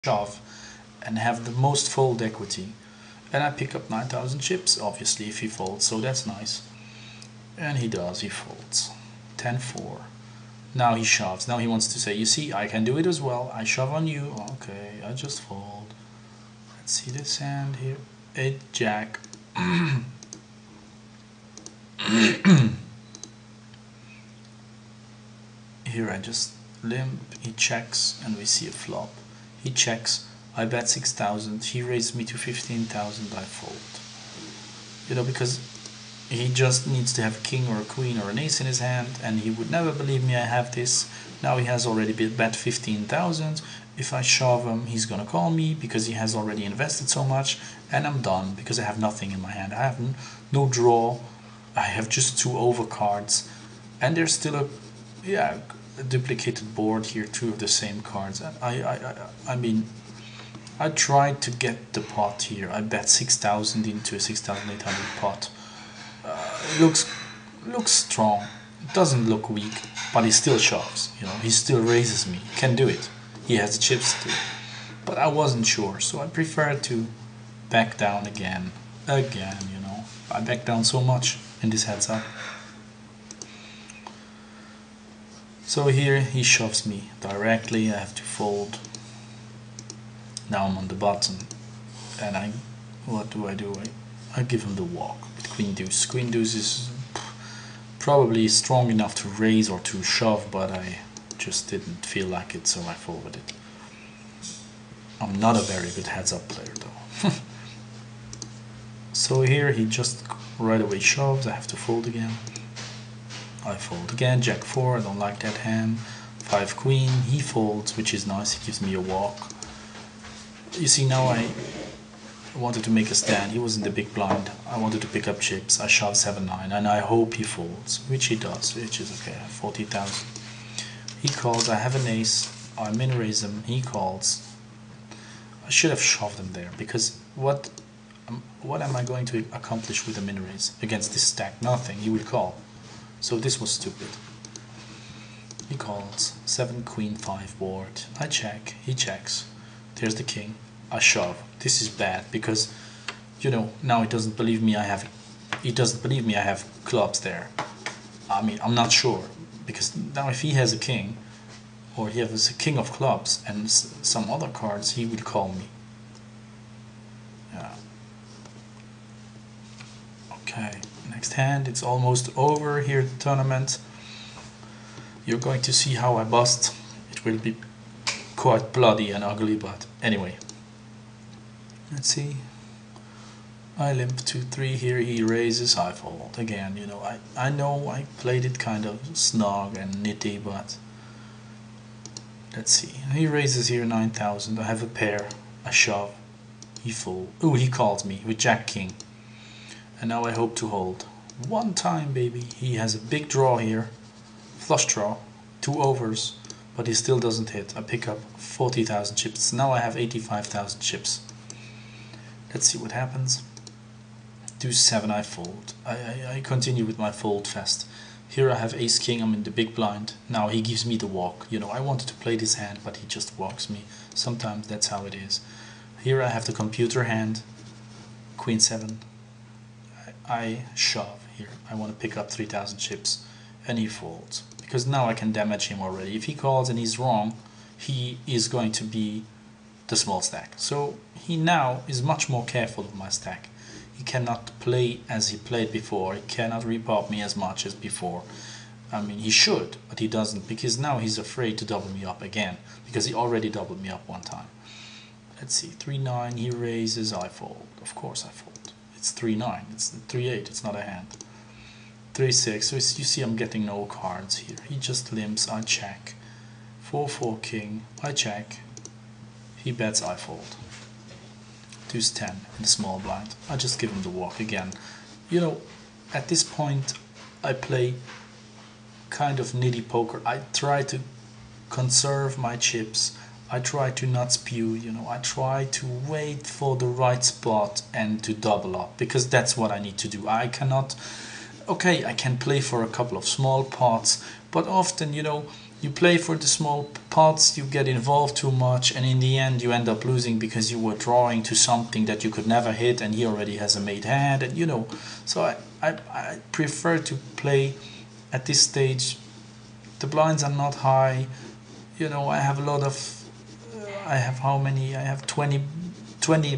shove and have the most fold equity. And I pick up 9,000 chips, obviously, if he folds, so that's nice. And he does, he folds. 10-4. Now he shoves. Now he wants to say, you see, I can do it as well. I shove on you. Okay, I just fold. Let's see this hand here. 8 jack. Here I just limp. He checks and we see a flop. He checks. I bet 6,000. He raised me to 15,000. I fold. You know, because he just needs to have a king or a queen or an ace in his hand, and he would never believe me I have this. Now he has already bet 15,000. If I shove him, he's gonna call me because he has already invested so much, and I'm done because I have nothing in my hand. I have no draw. I have just 2 overcards, and there's still a duplicated board here, 2 of the same cards. And I mean, I tried to get the pot here. I bet 6,000 into a 6,800 pot. It looks strong. It doesn't look weak, but he still shoves. You know, he still raises me. He can do it. He has chips too. But I wasn't sure, so I preferred to back down again. You know, I backed down so much in this heads up. So here he shoves me directly. I have to fold. Now I'm on the button, and what do? I give him the walk with queen deuce. Queen deuce is probably strong enough to raise or to shove, but I just didn't feel like it, so I folded it. I'm not a very good heads up player though. So here he just right away shoves. I have to fold again. I fold again. Jack 4. I don't like that hand. 5 queen. He folds, which is nice. He gives me a walk. You see, now I wanted to make a stand. He was in the big blind. I wanted to pick up chips. I shove 7-9, and I hope he folds, which he does, which is okay. 40,000. He calls. I have an ace. I min raise him. He calls. I should have shoved him there, because what am I going to accomplish with a min raise against this stack? Nothing. He will call. So this was stupid. He calls. 7 queen 5 board. I check. He checks. There's the king. I shove. This is bad because, you know, now he doesn't believe me. He doesn't believe me. I have clubs there. I mean, I'm not sure, because now if he has a king, or he has a king of clubs and some other cards, he will call me. Yeah. Okay. Next hand. It's almost over here. The tournament. You're going to see how I bust. It will be quite bloody and ugly, but anyway. Let's see. I limp 2-3 here. He raises. I fold again. You know, I know I played it kind of snug and nitty, but let's see. He raises here 9,000. I have a pair. I shove. He fold. Oh, he calls me with Jack King, and now I hope to hold. One time, baby. He has a big draw here. Flush draw. 2 overs. But he still doesn't hit. I pick up 40,000 chips. Now I have 85,000 chips. Let's see what happens. Deuce 7, I fold. I continue with my fold fest. Here I have ace king. I'm in the big blind. Now he gives me the walk. You know, I wanted to play this hand, but he just walks me. Sometimes that's how it is. Here I have the computer hand. Queen 7. I shove here. I want to pick up 3,000 chips. And he folds. Because now I can damage him already. If he calls and he's wrong, he is going to be the small stack. So he now is much more careful of my stack. He cannot play as he played before. He cannot repop me as much as before. I mean, he should, but he doesn't, because now he's afraid to double me up again, because he already doubled me up one time. Let's see, 3-9, he raises, I fold. Of course I fold. It's 3-9, it's 3-8, it's not a hand. 3-6, so you see I'm getting no cards here. He just limps, I check. 4-4 king, I check. He bets, I fold. Deuce 10 in the small blind. I just give him the walk again. You know, at this point I play kind of nitty poker. I try to conserve my chips. I try to not spew, you know. I try to wait for the right spot and to double up, because that's what I need to do. I cannot... Okay, I can play for a couple of small pots, but often, you know, You play for the small pots, you get involved too much, and in the end you end up losing because you were drawing to something that you could never hit, and he already has a made hand, and you know. So I prefer to play at this stage. The blinds are not high, you know. I have a lot of, I have how many? I have 20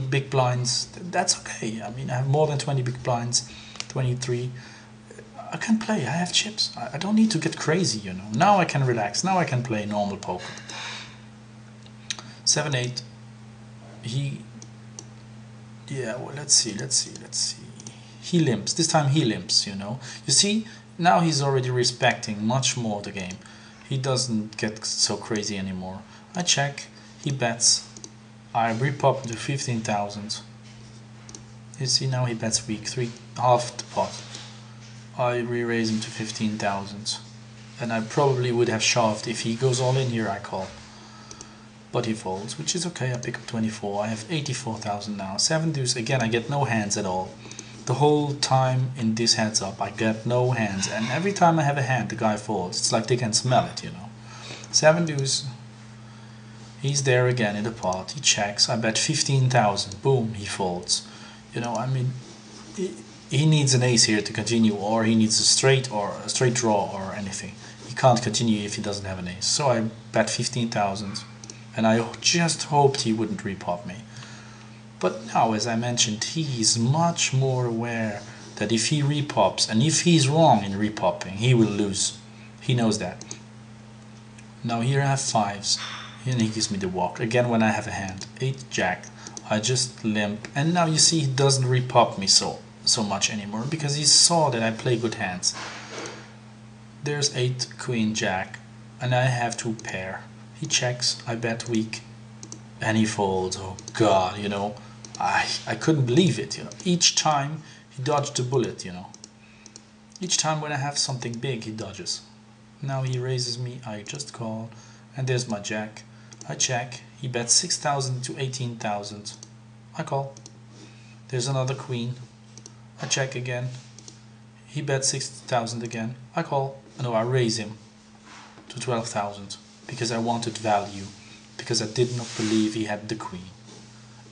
big blinds. That's okay. I mean, I have more than 20 big blinds, 23. I can play. I have chips. I don't need to get crazy, you know. Now I can relax. Now I can play normal poker. 7-8. He. Yeah. Well, let's see. He limps. This time he limps. You know. You see. Now he's already respecting much more the game. He doesn't get so crazy anymore. I check. He bets. I repop to 15,000. You see, now he bets weak. Half the pot. I re-raise him to 15,000, and I probably would have shoved. If he goes all in here, I call, but he folds, which is okay. I pick up 24. I have 84,000 now. 7 deuce again. I get no hands at all. The whole time in this heads up, I get no hands, and every time I have a hand, the guy folds. It's like they can smell it, you know. 7 deuce. He's there again in the pot. He checks. I bet 15,000. Boom. He folds. You know. I mean. He needs an ace here to continue, or he needs a straight draw or anything. He can't continue if he doesn't have an ace. So I bet 15,000, and I just hoped he wouldn't repop me. But now, as I mentioned, he's much more aware that if he repops, and if he's wrong in repopping, he will lose. He knows that. Now here I have 5s, and he gives me the walk. Again, when I have a hand, 8 jack, I just limp, and now you see he doesn't repop me so much anymore, because he saw that I play good hands. There's 8 queen jack, and I have 2 pair. He checks. I bet weak, and he folds. Oh god, you know, I couldn't believe it, you know. Each time he dodged a bullet, you know. Each time when I have something big, he dodges. Now he raises me. I just call, and there's my jack. I check. He bets 6,000 to 18,000. I call. There's another queen. I check again. He bets 6,000 again. I call. No, I raise him to 12,000 because I wanted value, because I did not believe he had the queen.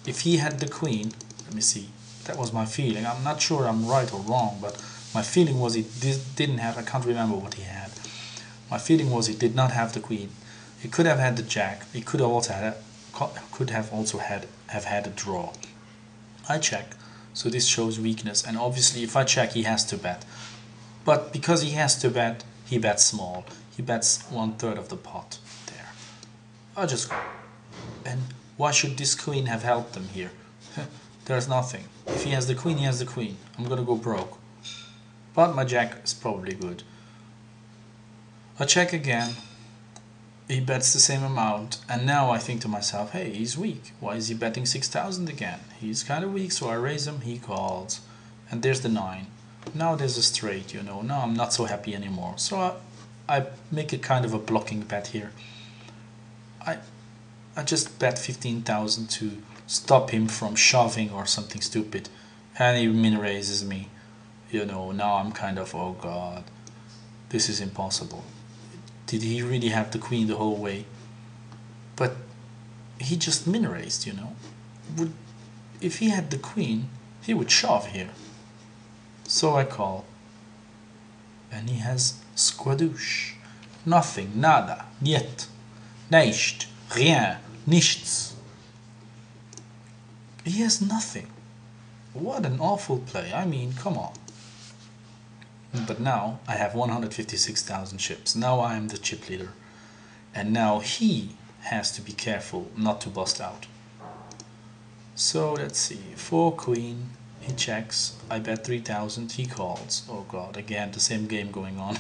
If he had the queen, let me see. That was my feeling. I'm not sure I'm right or wrong, but my feeling was he didn't have. I can't remember what he had. My feeling was he did not have the queen. He could have had the jack. He could have also had a draw. I check. So this shows weakness, and obviously if I check, he has to bet. But because he has to bet, he bets small. He bets 1/3 of the pot there. I just go. And why should this queen have helped him here? There's nothing. If he has the queen, he has the queen. I'm gonna go broke. But my jack is probably good. I check again. He bets the same amount, and now I think to myself, hey, he's weak. Why is he betting 6,000 again? He's kind of weak, so I raise him, he calls. And there's the 9. Now there's a straight, you know. Now I'm not so happy anymore. So I make a kind of a blocking bet here. I just bet 15,000 to stop him from shoving or something stupid. And he min raises me. You know, now I'm kind of, oh god, this is impossible. Did he really have the queen the whole way? But he just min raised, you know. If he had the queen, he would shove here. So I call. And he has squadouche. Nothing, nada, niet, nicht, rien, nichts. He has nothing. What an awful play. I mean, come on. But now I have 156,000 chips. Now I am the chip leader. And now he has to be careful not to bust out. So let's see. 4 queen. He checks. I bet 3,000. He calls. Oh god, again the same game going on.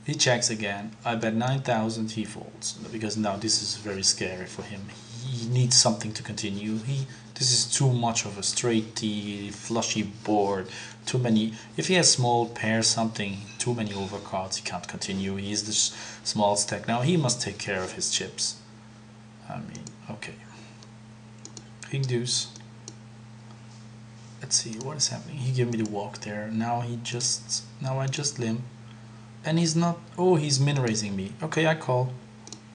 He checks again. I bet 9,000. He folds. Because now this is very scary for him. He needs something to continue. This is too much of a straight T, flushy board, too many. If he has small pairs, something, too many overcards, he can't continue. He's the small stack. Now he must take care of his chips. I mean, okay. King deuce. Let's see what is happening. He gave me the walk there. Now I just limp. And he's not... Oh, he's min raising me. Okay, I call.